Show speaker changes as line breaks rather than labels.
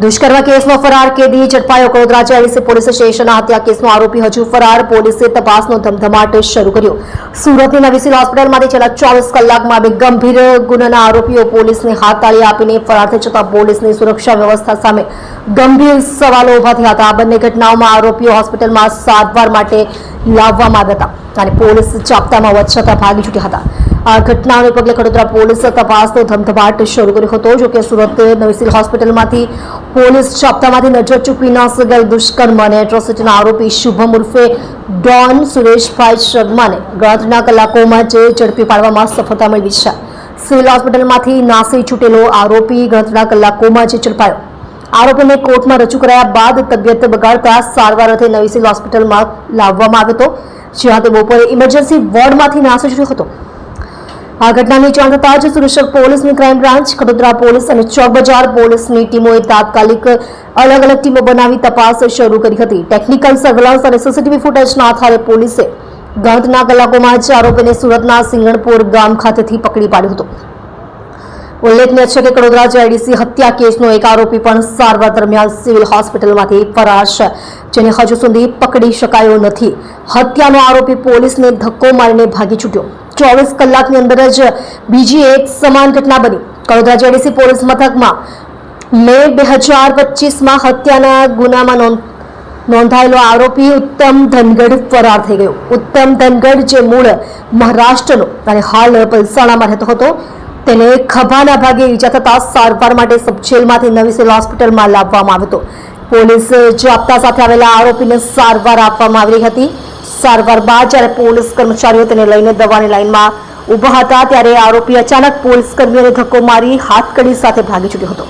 दुष्कर्म केसમાં ફરાર કેદી ઝડપાયો। વડોદરા જેડીસી પોલીસ સ્ટેશનના હત્યા કેસનો આરોપી હજુ ફરાર। પોલીસે તપાસનો ધમધમાટ શરૂ કર્યો। સુરતની નવી સિવિલ હોસ્પિટલમાંથી છેલ્લા 24 કલાકમાં બે ગંભીર ગુનાના આરોપીઓ પોલીસને હાથતાળી આપીને ફરાર થઈ જતા પોલીસની સુરક્ષા વ્યવસ્થા સામે ગંભીર સવાલો ઉભા થયા હતા। આ બંને ઘટનાઓમાં આરોપીઓ હોસ્પિટલમાં સારવાર માટે લાવવામાં આવ્યા હતા અને પોલીસ જાપ્તામાં હોવા છતાં ભાગી છૂટ્યા હતા। આ ઘટનાને પગલે વડોદરા પોલીસે તપાસનો ધમધમાટ શરૂ કર્યો હતો। જો કે સુરત નવી સિવિલ હોસ્પિટલમાંથી પોલીસ જાપ્તામાંથી નજર ચૂકવી ન શકેલ દુષ્કર્મ અને એટ્રોસિટીના આરોપી શુભમ ઉર્ફે ડોન સુરેશભાઈ શર્માને ગણતરીના કલાકોમાં જ ઝડપી પાડવામાં સફળતા મેળવી છે। સિવિલ હોસ્પિટલમાંથી નાસી છૂટેલો આરોપી ગણતરીના કલાકોમાં જ ઝડપાયો। આરોપીને કોર્ટમાં રજૂ કરાયા બાદ તબિયત બગાડતા સારવાર અર્થે નવી સિવિલ હોસ્પિટલમાં લાવવામાં આવ્યો હતો, જ્યાં તે બપોરે ઇમરજન્સી વોર્ડમાંથી નાસી છૂટ્યો હતો। આ ઘટનાની જાણ થતાં જ સુરત પોલીસની ક્રાઇમ બ્રાન્ચ, વડોદરા પોલીસ અને ચોક બજાર પોલીસની ટીમોએ તાત્કાલિક અલગ અલગ ટીમો બનાવી તપાસ શરૂ કરી હતી। ટેકનિકલ સર્વેલન્સ અને સીસીટીવી ફૂટેજના આધારે પોલીસે ગણતરીના કલાકોમાં જ આરોપીને સુરતના સિંગણપુર ગામ ખાતેથી પકડી પાડ્યો હતો। ઉલ્લેખનીય છે કે વડોદરા જેડીસી હત્યા કેસનો એક આરોપી પણ સારવાર દરમિયાન સિવિલ હોસ્પિટલમાંથી ફરાર છે, જેને હજુ સુધી પકડી શકાયો નથી। હત્યાનો આરોપી પોલીસને ધક્કો મારીને ભાગી છૂટ્યો। 24 કલાકની અંદર જ બીજી એક સમાન ઘટના બની। વડોદરા જેડીસી પોલીસ મથકમાં મે 2025માં હત્યાના ગુનામાં નોંધાયેલો આરોપી ઉત્તમ ધનગઢ ફરાર થઈ ગયો। ઉત્તમ ધનગઢ, જે મૂળ મહારાષ્ટ્રનો અને હાલ પલસાણામાં રહેતો હતો, તેને ખભાના ભાગે ઈજા થતા સારવાર માટે સબજેલમાંથી નવી સિવિલ હોસ્પિટલમાં લાવવામાં આવ્યો હતો। પોલીસ જાપ્તા સાથે આવેલા આરોપીને સારવાર આપવામાં આવી રહી હતી। સારવાર બાદ જ્યારે પોલીસ કર્મચારીઓ તેને લઈને દવાની લાઈનમાં ઊભા હતા, ત્યારે આરોપી અચાનક પોલીસ કર્મીઓને ધક્કો મારી હાથકડી સાથે ભાગી છૂટ્યો હતો।